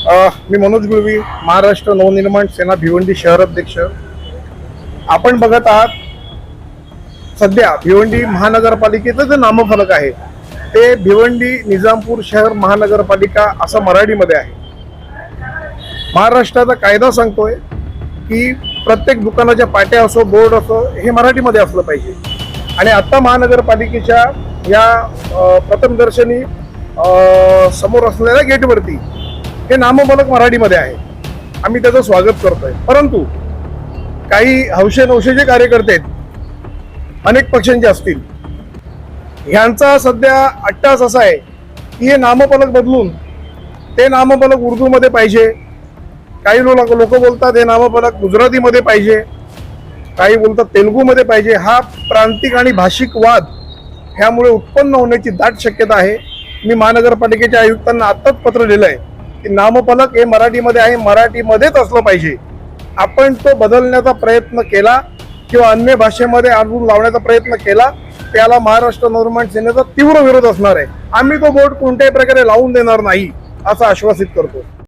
मी मनोज गुळवी, महाराष्ट्र नवनिर्माण सेना भिवंडी शहर अध्यक्ष. आपण बघत आहात सध्या भिवंडी महानगरपालिकेचं जे नामफलक आहे ते भिवंडी निजामपूर शहर महानगरपालिका असं मराठीमध्ये आहे. महाराष्ट्राचा कायदा सांगतोय की प्रत्येक दुकानाच्या पाट्या असो, बोर्ड असो, हे मराठीमध्ये असलं पाहिजे. आणि आता महानगरपालिकेच्या या प्रथमदर्शनी समोर असलेल्या गेटवरती हे नामफलक मराठीमध्ये आहे. आम्ही त्याचं स्वागत करतोय. परंतु काही हौशे कार्यकर्ते अनेक पक्षांचे असतील, ह्यांचा सध्या अट्टास असा आहे की हे नामफलक बदलून ते नामफलक उर्दूमध्ये पाहिजे. काही लोक बोलतात हे नामफलक गुजरातीमध्ये पाहिजे, काही बोलतात तेलुगूमध्ये पाहिजे. हा प्रांतिक आणि भाषिक वाद ह्यामुळे उत्पन्न होण्याची दाट शक्यता आहे. मी महानगरपालिकेच्या आयुक्तांना आत्ताच पत्र लिहिलं आहे की नामफलक हे मराठीमध्ये आहे, मराठीमध्येच असलं पाहिजे. आपण तो बदलण्याचा प्रयत्न केला किंवा अन्य भाषेमध्ये आणून लावण्याचा प्रयत्न केला, त्याला महाराष्ट्र नवनिर्माण सेनेचा तीव्र विरोध असणार आहे. आम्ही तो बोर्ड कोणत्याही प्रकारे लावून देणार नाही असं आश्वासित करतो.